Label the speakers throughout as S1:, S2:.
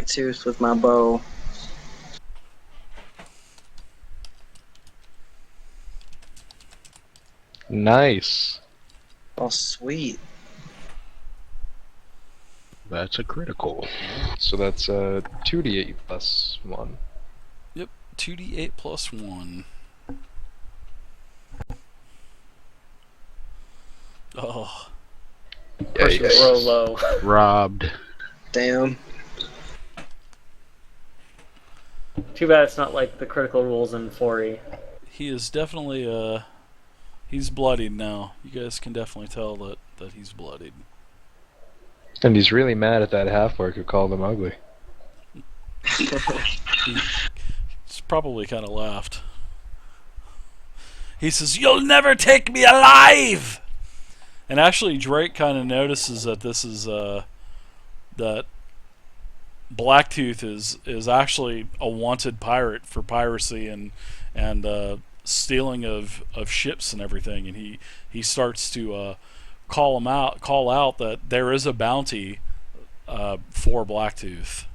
S1: Blacktooth with my bow.
S2: Nice.
S1: Oh, sweet.
S3: That's a critical.
S2: So that's 2d8 plus 1.
S4: Yep, 2d8 plus 1. Oh,
S5: Pressure's
S2: Yikes.
S5: real low.
S3: Robbed.
S1: Damn.
S5: Too bad it's not like the critical rules in 4E.
S4: he is definitely, he's bloodied now. You guys can definitely tell that he's bloodied.
S2: And he's really mad at that half-orc who called him ugly.
S4: He's probably kind of laughed. He says, "You'll never take me alive!" And actually, Drake kind of notices that this is, that Blacktooth is actually a wanted pirate for piracy and stealing of ships and everything, and he starts to call out that there is a bounty for Blacktooth.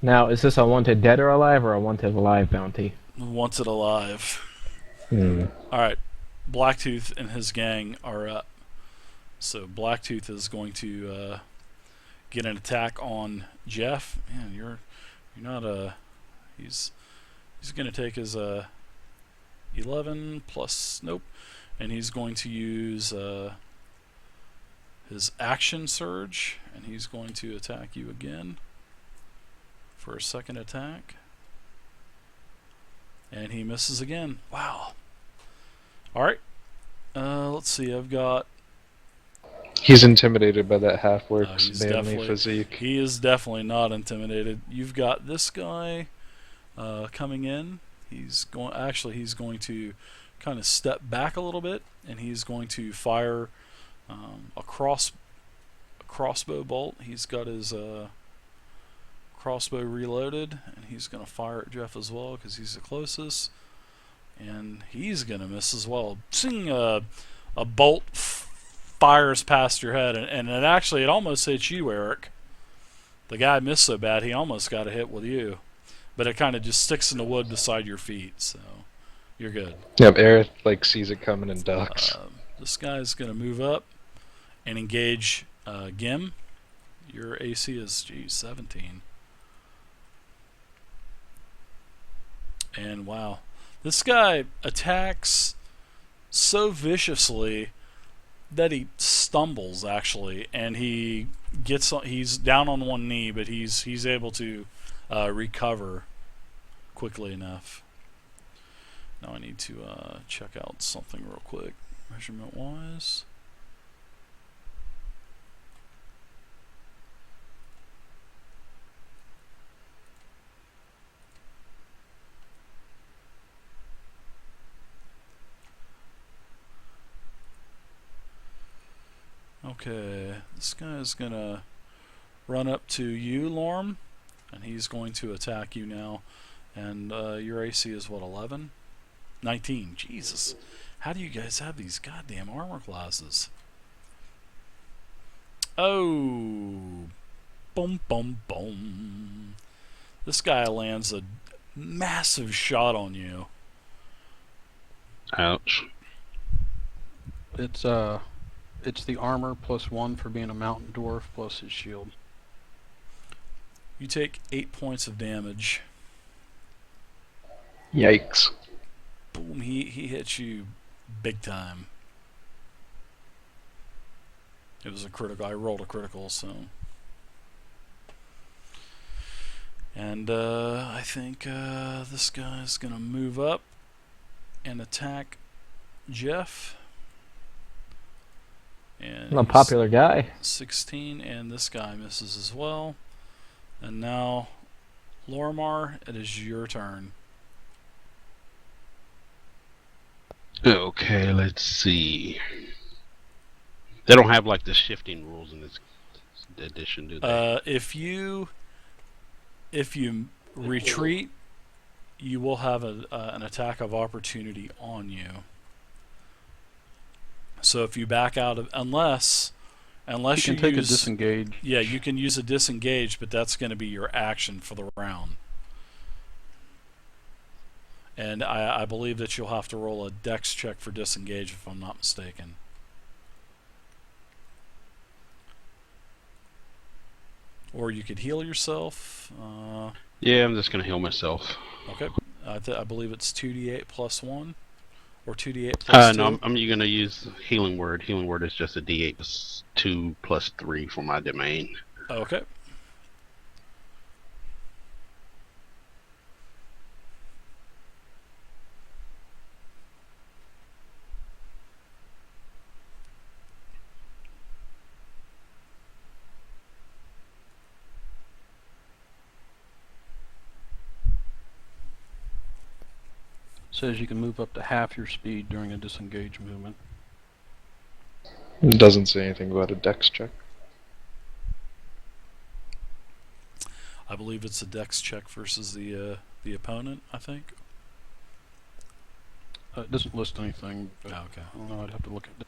S6: Now, is this a wanted dead or alive or a wanted alive bounty?
S4: Wanted alive. All right, Blacktooth and his gang are up. So Blacktooth is going to get an attack on Jeff. Man, you're not a. He's going to take his 11 plus nope, and he's going to use his action surge, and he's going to attack you again for a second attack. And he misses again. Wow. Alright. Let's see. I've got.
S2: He's intimidated by that half-orc's
S4: he's
S2: manly
S4: definitely-
S2: physique.
S4: He is definitely not intimidated. You've got this guy coming in. He's going to kind of step back a little bit, and he's going to fire a crossbow bolt. He's got his crossbow reloaded, and he's going to fire at Jeff as well because he's the closest, and he's going to miss as well. Seeing a bolt fires past your head, and it almost hits you, Eric. The guy missed so bad he almost got a hit with you, but it kind of just sticks in the wood beside your feet, so you're good.
S2: Yep, Aerith sees it coming and ducks.
S4: This guy's going to move up and engage Gim. Your AC is 17. And wow, this guy attacks so viciously that he stumbles actually, and he's down on one knee, but he's able to recover quickly enough. Now I need to check out something real quick, measurement wise. Okay, this guy's gonna run up to you, Lorm, and he's going to attack you now. And your AC is what, 11? 19. Jesus. How do you guys have these goddamn armor classes? Oh. Boom, boom, boom. This guy lands a massive shot on you.
S3: Ouch.
S7: It's the armor plus 1 for being a mountain dwarf plus his shield.
S4: You take 8 points of damage.
S2: Yikes.
S4: Boom, he hits you big time. It was a critical. I rolled a critical, so. And I think this guy's going to move up and attack Jeff. And
S6: I'm a popular guy.
S4: 16, and this guy misses as well. And now, Lormar, it is your turn.
S3: Okay, let's see. They don't have like the shifting rules in this edition, do they?
S4: If you retreat, you will have an attack of opportunity on you. So if you back out of, unless Unless
S7: You
S4: you,
S7: can take
S4: use,
S7: a disengage.
S4: yeah, you can use a disengage, but that's going to be your action for the round. And I believe that you'll have to roll a dex check for disengage if I'm not mistaken. Or you could heal yourself.
S3: Yeah, I'm just gonna heal myself.
S4: Okay. I believe it's 2d8 plus 1. Or 2d8 plus 2.
S3: No, I'm gonna use healing word. Healing word is just a D8 plus 2 plus 3 for my domain.
S4: Okay.
S7: Says you can move up to half your speed during a disengage movement.
S2: It doesn't say anything about a dex check.
S4: I believe it's a dex check versus the opponent, I think.
S7: It doesn't list anything, but
S4: Oh, okay.
S7: I don't know. I'd have to look at it.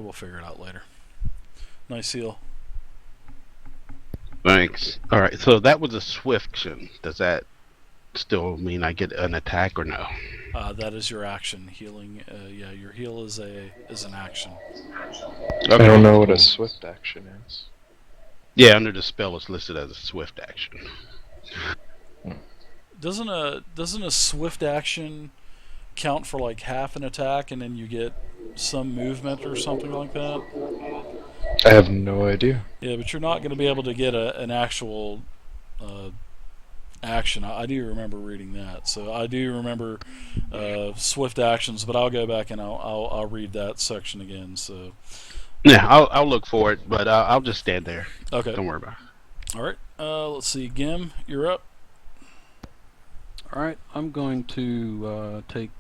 S4: We'll figure it out later. Nice heal.
S3: Thanks. Alright, so that was a swift action. Does that still mean I get an attack or no?
S4: That is your action. Healing. Yeah, your heal is an action.
S2: I don't know what a swift action is.
S3: Yeah, under the spell it's listed as a swift action.
S4: Doesn't a swift action count for like half an attack, and then you get some movement or something like that?
S2: I have no idea.
S4: Yeah, but you're not going to be able to get an actual action. I do remember reading that, so I do remember swift actions. But I'll go back and I'll read that section again. So
S3: Yeah, I'll look for it, but I'll just stand there.
S4: okay,
S3: Don't worry about it.
S4: all right. Let's see, Gim, you're up.
S7: Alright, I'm going to take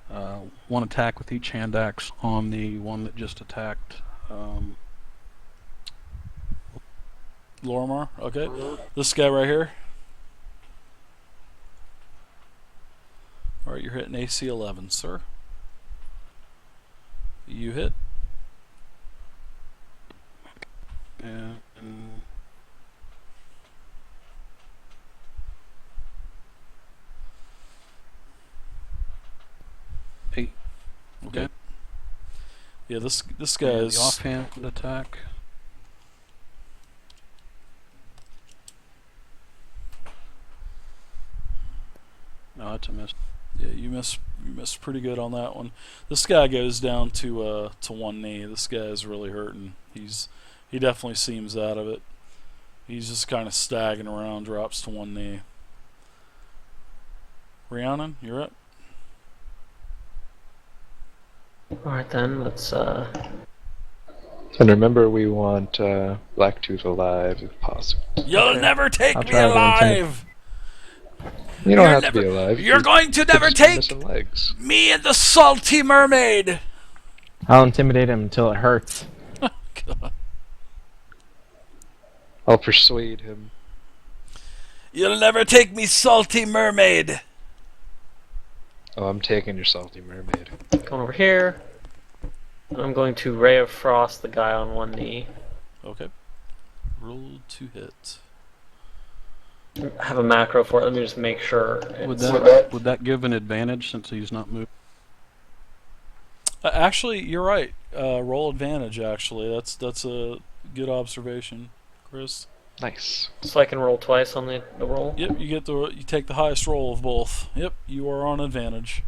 S7: one attack with each hand axe on the one that just attacked.
S4: Lormar, okay. This guy right here. All right, you're hitting AC 11, sir. You hit.
S7: And eight.
S4: Okay. Yeah, this guy
S7: And
S4: is
S7: the offhand attack. No, that's a miss.
S4: Yeah, you missed pretty good on that one. This guy goes down to one knee. This guy is really hurting. He definitely seems out of it. He's just kind of staggering around, drops to one knee. Rhiannon, you're up.
S5: Alright then, let's
S2: And remember, we want Blacktooth alive if possible.
S4: You'll never take
S6: I'll
S4: me
S6: try to maintain.
S4: alive!
S2: You don't
S4: You're
S2: have to be
S4: never-
S2: alive.
S4: You're going to
S2: could
S4: never
S2: just be
S4: take
S2: missing legs.
S4: me and the salty mermaid!
S6: I'll intimidate him until it hurts.
S4: God.
S2: I'll persuade him.
S4: You'll never take me, salty mermaid!
S2: Oh, I'm taking your salty mermaid.
S5: going over here. And I'm going to Ray of Frost the guy on one knee.
S4: Okay. Roll to hit.
S5: I have a macro for it. Let me just make sure.
S7: Would
S5: it's-
S7: that give an advantage since he's not moving?
S4: Actually, you're right. Roll advantage, actually. That's a good observation, Chris.
S2: Nice.
S5: So I can roll twice on the roll?
S4: Yep, you take the highest roll of both. Yep, you are on advantage.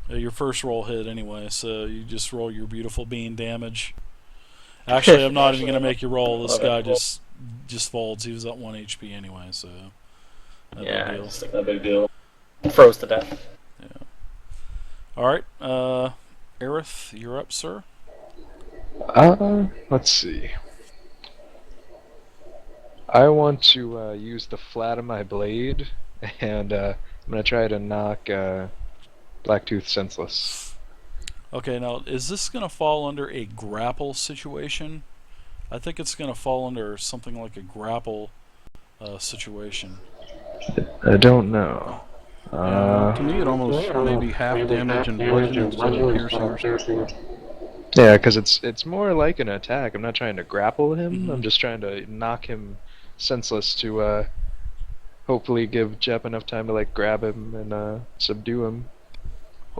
S4: Your first roll hit anyway, so you just roll your beautiful bean damage. Actually, I'm not even gonna make you roll. This guy just folds. He was at 1 HP anyway, so no big
S5: Yeah,
S4: deal.
S5: it's like no big deal. Froze to death.
S4: All right, Aerith, you're up, sir.
S2: Let's see. I want to use the flat of my blade, and I'm gonna try to knock Blacktooth senseless.
S4: Okay, now is this gonna fall under a grapple situation? I think it's gonna fall under something like a grapple situation.
S2: I don't know.
S7: To me, it almost maybe half damage and bludgeon instead of piercing or something.
S2: Yeah, because it's more like an attack. I'm not trying to grapple him.
S4: Mhm.
S2: I'm just trying to knock him senseless to hopefully give Jep enough time to like grab him and subdue him.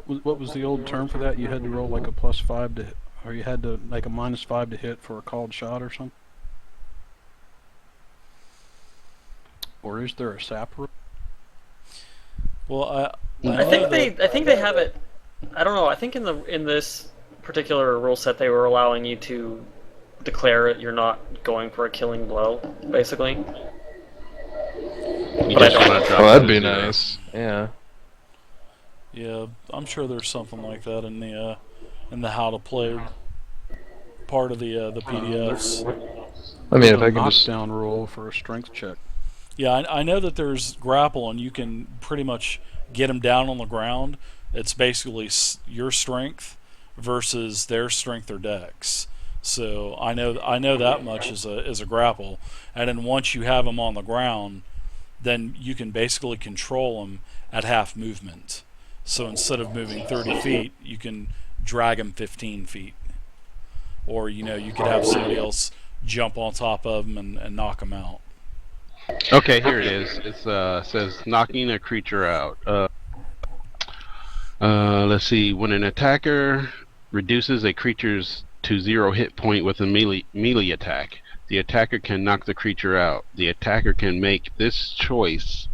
S7: What was the old term for that? You had to roll like a +5 to hit, or you had to like a -5 to hit for a called shot or something? Or is there a sap rule?
S4: Well,
S5: I
S4: know
S5: think
S4: that-
S5: I think they have it. I don't know. I think in this particular rule set they were allowing you to declare it you're not going for a killing blow, basically.
S3: You
S5: But I
S3: just
S5: don't
S3: wanna
S5: know.
S3: drop
S2: Oh, that'd
S3: to
S2: be
S3: 0.
S2: nice. Yeah.
S4: Yeah, I'm sure there's something like that in the how to play part of the PDFs.
S2: I mean, if
S7: A
S2: I can just
S7: knockdown roll for a strength check.
S4: Yeah, I know that there's grapple, and you can pretty much get them down on the ground. It's basically your strength versus their strength or dex. So I know that much as a grapple, and then once you have them on the ground, then you can basically control them at half movement. So instead of moving 30 feet, you can drag them 15 feet, or you could have somebody else jump on top of them and knock them out.
S3: Okay, here it is. It says knocking a creature out. Let's see. When an attacker reduces a creature's to 0 hit point with a melee attack, the attacker can knock the creature out. The attacker can make this choice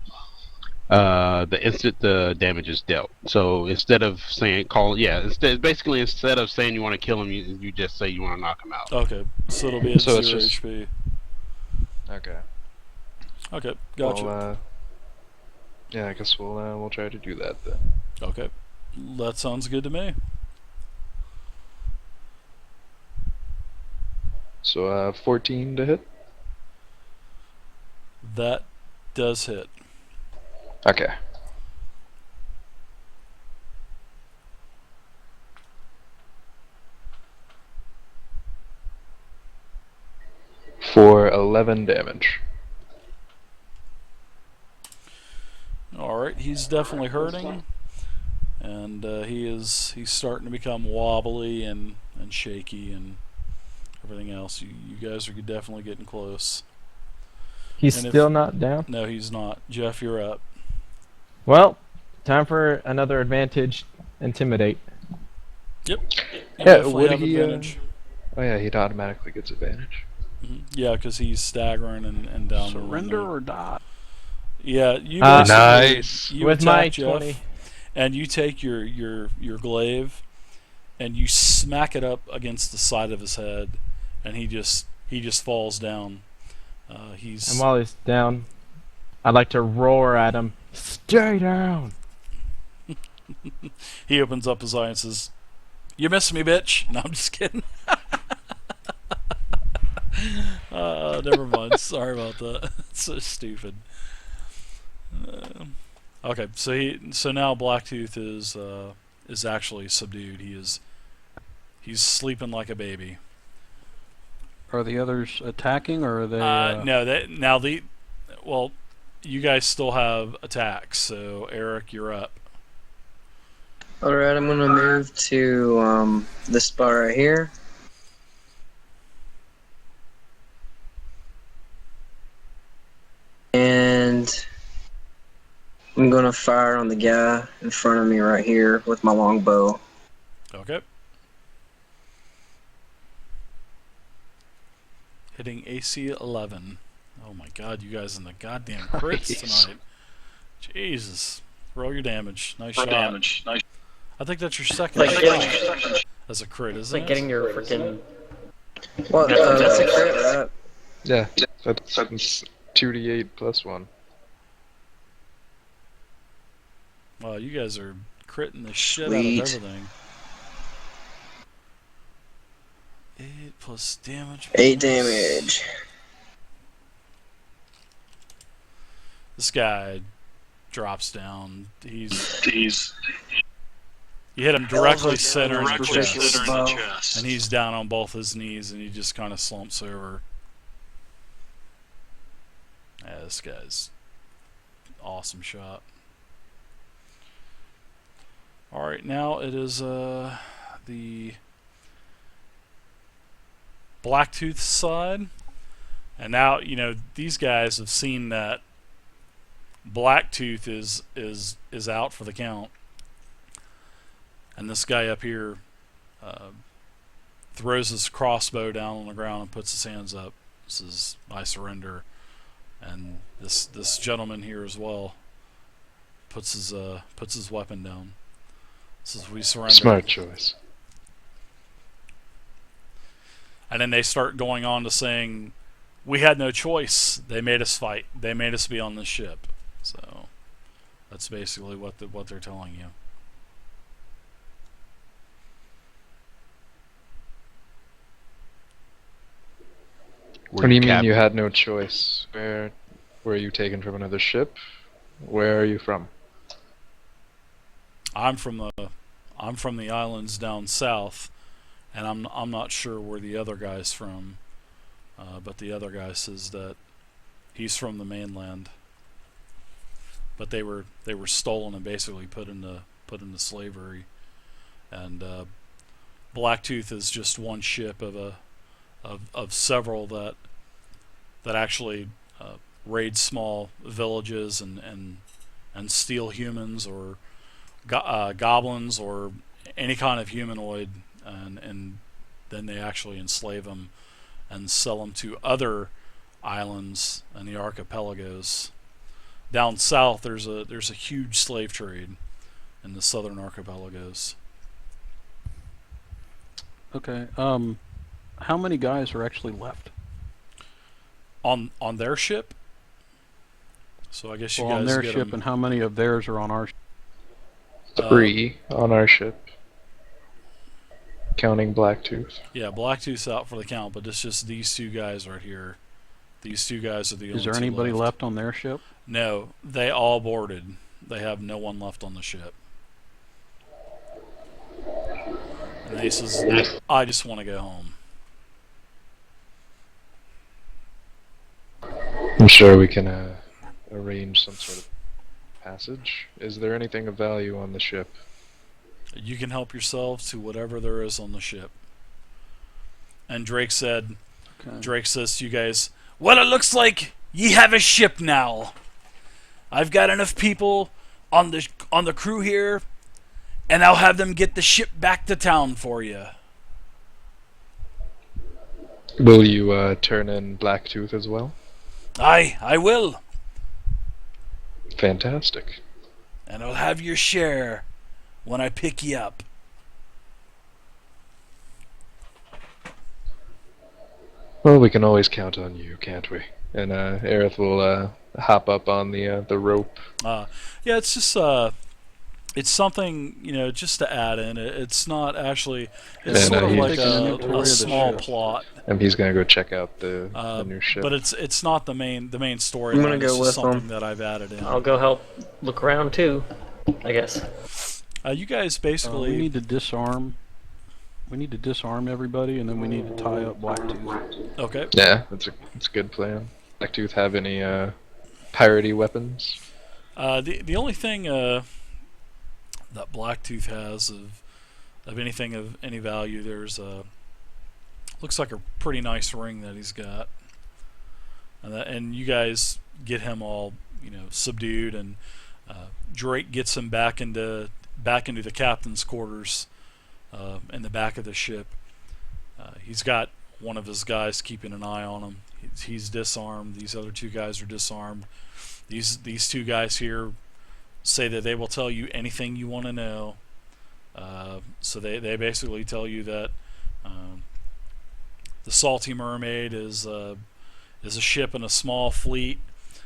S3: the instant the damage is dealt. So instead of saying instead of saying you want to kill him, you just say you want to knock him out.
S4: Okay, so it'll be at
S2: So
S4: 0
S2: it's just-
S4: HP.
S2: okay.
S4: Okay, gotcha.
S2: Well, yeah, I guess we'll try to do that then.
S4: Okay, that sounds good to me.
S2: So 14 to hit.
S4: That does hit.
S2: Okay. For 11 damage.
S4: All right, he's definitely hurting, and he's starting to become wobbly and shaky and everything else. You guys are definitely getting close.
S6: He's
S4: And if-
S6: still not down.
S4: No, he's not. Jeff, you're up.
S6: Well, time for another advantage. Intimidate.
S4: You
S2: Yeah,
S4: definitely
S2: would
S4: have
S2: he,
S4: advantage.
S2: Oh yeah, he automatically gets advantage.
S4: Yeah, because he's staggering and down.
S7: Surrender or die.
S4: Yeah, you
S6: Uh,
S4: basically-
S2: Nice.
S4: you
S6: With my
S4: attack Jeff,
S6: 20.
S4: and you take your glaive, and you smack it up against the side of his head, and he just falls down. He's
S6: And while he's down, I'd like to roar at him. Stay down!
S4: he opens up his eye and says, "You missed me, bitch." No, I'm just kidding. Never mind. Sorry about that. It's so stupid. Okay, so now Blacktooth is actually subdued. He's sleeping like a baby.
S7: Are the others attacking, or are they?
S4: No, well, you guys still have attacks. So Eric, you're up.
S1: Alright, I'm gonna move to this spot right here. And I'm gonna fire on the guy in front of me right here with my longbow.
S4: Okay. Hitting AC 11. Oh my god, you guys in the goddamn crits
S2: Nice.
S4: tonight. Jesus. Roll your damage. Nice shot. I think that's your second
S5: Like
S4: shot as a crit,
S5: It's
S4: isn't
S5: like
S4: it?
S5: getting your freaking.
S1: Well, that's a crit, right?
S2: Yeah, that's 2d8 plus 1.
S4: Wow, you guys are critting the shit
S1: Sweet.
S4: out of everything. 8 plus damage.
S1: 8
S4: bonus.
S1: damage.
S4: This guy drops down. He's you hit him directly center in the chest, and he's down on both his knees, and he just kind of slumps over. Yeah, this guy's awesome shot. All right, now it is the Blacktooth side, and now these guys have seen that Blacktooth is out for the count, and this guy up here throws his crossbow down on the ground and puts his hands up. Says, "I surrender." And this gentleman here as well puts his weapon down. Says, "We surrender."
S2: Smart choice.
S4: And then they start going on to saying, "We had no choice. They made us fight. They made us be on this ship." So that's basically what they're telling you.
S2: What do you mean you had no choice? Where were you taken from another ship? Where are you from?
S4: I'm from the islands down south, and I'm not sure where the other guy's from, but the other guy says that he's from the mainland. But they were stolen and basically put into slavery, and Blacktooth is just one ship of several that actually raid small villages and steal humans or goblins or any kind of humanoid, and then they actually enslave them and sell them to other islands and the archipelagos. Down south, there's a huge slave trade in the southern archipelagos.
S7: Okay. How many guys are actually left?
S4: On their ship? So I guess you
S7: Well,
S4: guys
S7: on their
S4: get
S7: ship,
S4: 'em-
S7: and how many of theirs are on our ship?
S2: 3 on our ship, counting Blacktooth.
S4: Yeah, Blacktooth's out for the count, but it's just these two guys right here. These two guys are the only
S7: Is there
S4: two
S7: anybody left on their ship?
S4: No, they all boarded. They have no one left on the ship. And he says, "I just want to go home."
S2: I'm sure we can arrange some sort of passage. Is there anything of value on the ship?
S4: You can help yourselves to whatever there is on the ship. And Drake says to you guys, "Well, it looks like ye have a ship now. I've got enough people on the crew here, and I'll have them get the ship back to town for you."
S2: Will you turn in Blacktooth as well?
S4: Aye, I will.
S2: Fantastic.
S4: And I'll have your share when I pick you up.
S2: Well, we can always count on you, can't we? And Aerith will hop up on the rope.
S4: Yeah, it's just it's something just to add in. It's not actually. It's
S2: And,
S4: sort of
S2: he's
S4: like
S7: taking inventory
S4: a
S7: of the
S4: small
S7: ship.
S4: plot,
S2: And he's gonna go check out the new ship.
S4: but it's not the main story.
S1: I'm gonna
S4: It's
S1: go
S4: just
S1: with
S4: something
S1: them.
S4: that I've added in.
S5: I'll go help look around too, I guess.
S4: You guys
S7: We
S4: basically.
S7: need to disarm. We need to disarm everybody, and then we need to tie up Blacktooth.
S4: Okay.
S2: Yeah, that's a good plan. Blacktooth have any piratey weapons?
S4: The only thing that Blacktooth has of anything of any value, there's looks like a pretty nice ring that he's got, and you guys get him all subdued, and Drake gets him back into the captain's quarters in the back of the ship. He's got one of his guys keeping an eye on him. He's disarmed. These other two guys are disarmed. These two guys here say that they will tell you anything you want to know. So they basically tell you that the Salty Mermaid is a ship in a small fleet.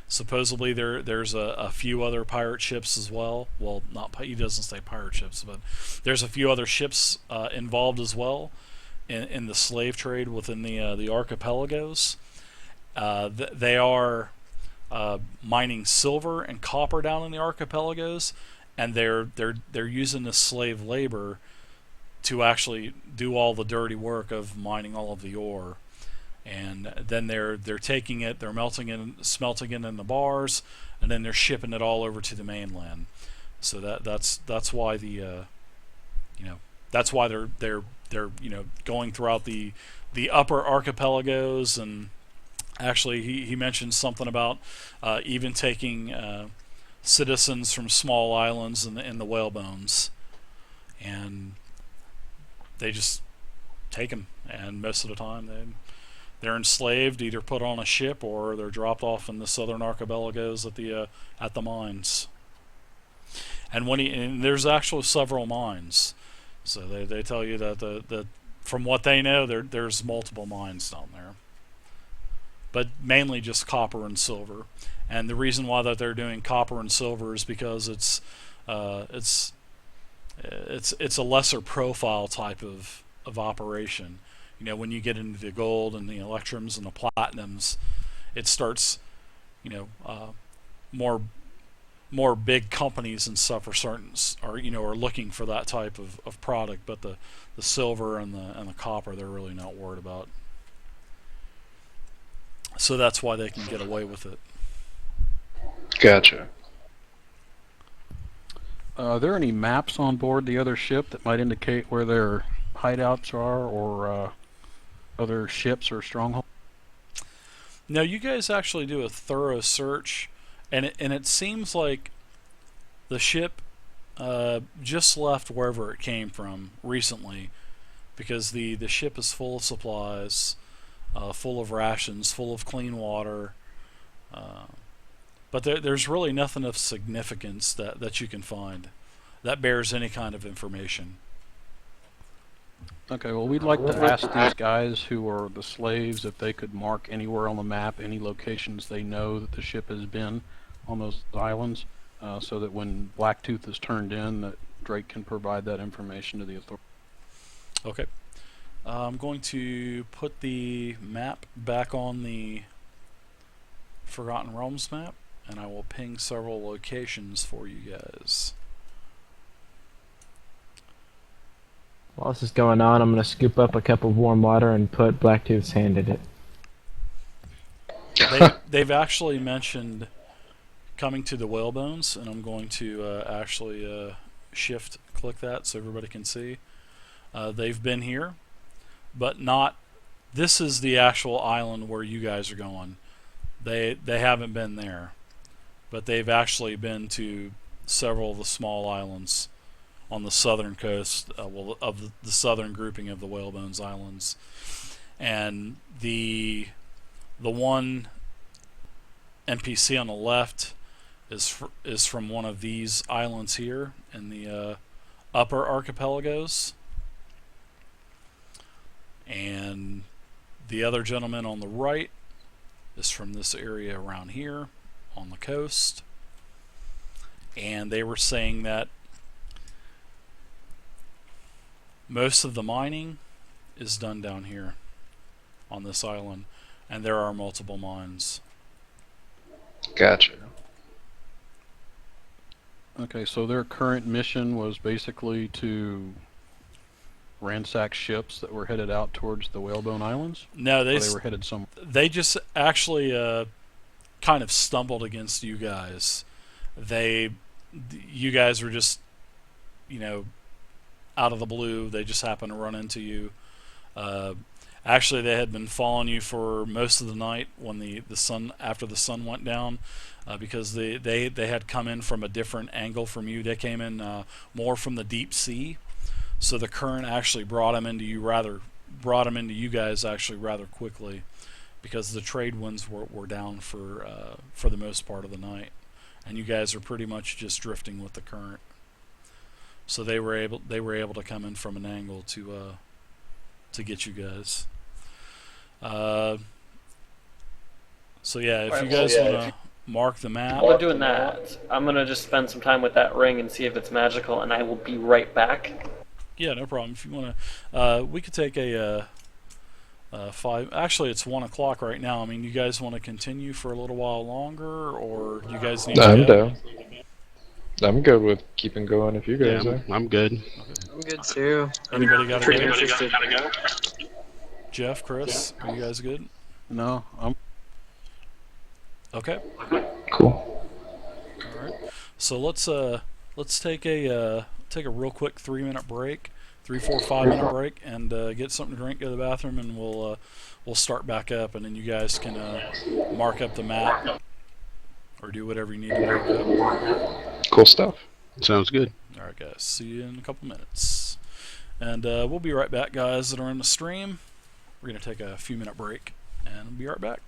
S4: Supposedly there's a few other pirate ships as well. Well, he doesn't say pirate ships, but there's a few other ships involved as well in the slave trade within the archipelagos. They are mining silver and copper down in the archipelagos, and they're using the slave labor to actually do all the dirty work of mining all of the ore. And then they're taking it, they're melting it, smelting it in the bars, and then they're shipping it all over to the mainland. So that's why the that's why they're going throughout the upper archipelagos. And actually he mentioned something about even taking citizens from small islands in the whalebones, and they just take them, and most of the time they're enslaved, either put on a ship or they're dropped off in the southern archipelagos at the mines. And there's actually several mines, so they tell you that from what they know there's multiple mines down there, but mainly just copper and silver. And the reason why that they're doing copper and silver is because it's a lesser profile type of operation. When you get into the gold and the electrums and the platinums, it starts, more big companies and stuff are looking for that type of product. But the silver and the copper, they're really not worried about. So that's why they can get away with it.
S2: Gotcha.
S7: Are there any maps on board the other ship that might indicate where their hideouts are, or other ships or strongholds?
S4: No, you guys actually do a thorough search, and it seems like the ship just left wherever it came from recently, because the ship is full of supplies, full of rations, full of clean water. But there's really nothing of significance that you can find that bears any kind of information.
S7: Okay, well, we'd like to ask these guys who are the slaves if they could mark anywhere on the map any locations they know that the ship has been on those islands, so that when Blacktooth is turned in, that Drake can provide that information to the authorities.
S4: Okay. I'm going to put the map back on the Forgotten Realms map, and I will ping several locations for you guys.
S6: While this is going on, I'm going to scoop up a cup of warm water and put Blacktooth's hand in it.
S4: They've actually mentioned coming to the whalebones, and I'm going to actually shift click that so everybody can see. They've been here, but not. This is the actual island where you guys are going. They haven't been there, but they've actually been to several of the small islands on the southern coast, of the southern grouping of the Whalebones Islands. And the one NPC on the left is from one of these islands here in the upper archipelagos, and the other gentleman on the right is from this area around here on the coast. And they were saying that most of the mining is done down here on this island, and there are multiple mines.
S2: Gotcha.
S7: Okay, so their current mission was basically to ransack ships that were headed out towards the Whalebone Islands?
S4: No,
S7: they were headed somewhere.
S4: They just actually kind of stumbled against you guys. You guys were just, out of the blue. They just happened to run into you. Actually, they had been following you for most of the night when after the sun went down, because they had come in from a different angle from you. They came in more from the deep sea, so the current actually brought them into you guys actually rather quickly, because the trade winds were down for the most part of the night, and you guys are pretty much just drifting with the current. So they were able to come in from an angle to get you guys. So yeah, if you guys want to mark the map.
S5: While we're doing that, I'm going to just spend some time with that ring and see if it's magical, and I will be right back.
S4: Yeah, no problem. If you want to, we could take a 5. Actually, it's 1 o'clock right now. I mean, you guys want to continue for a little while longer, or you guys need to
S2: I'm
S4: go?
S2: down. I'm good with keeping going if you guys are.
S3: I'm good.
S1: I'm good too.
S4: Anybody got
S1: pretty
S4: to go?
S1: interested.
S4: Jeff, Chris, are you guys good?
S7: No, I'm...
S4: Okay.
S2: Cool.
S4: All right. So let's take a take a real quick 3-minute break, 3, 4, 5-minute break, and get something to drink, go to the bathroom, and we'll start back up, and then you guys can mark up the map or do whatever you need to mark up.
S2: Cool stuff.
S3: Sounds good.
S4: All right, guys. See you in a couple minutes, and we'll be right back, guys that are in the stream. We're gonna take a few minute break, and we'll be right back.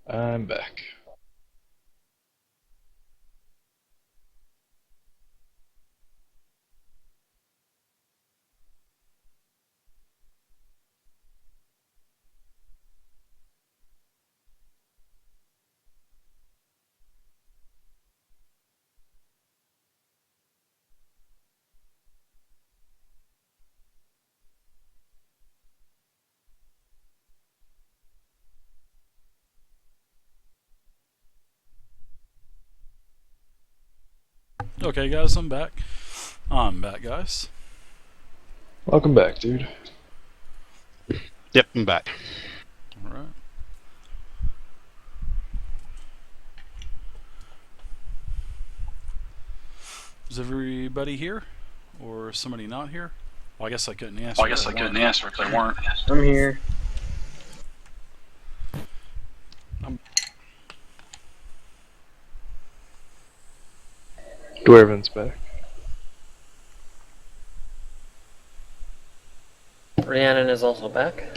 S2: I'm back.
S4: Okay, guys, I'm back. I'm back, guys.
S2: Welcome back, dude.
S3: Yep, I'm back.
S4: All right. Is everybody here, or somebody not here? Well, I guess I couldn't answer.
S8: Well, I guess I couldn't answer if they weren't.
S1: I'm here.
S2: Dwarven's back.
S5: Rhiannon is also back.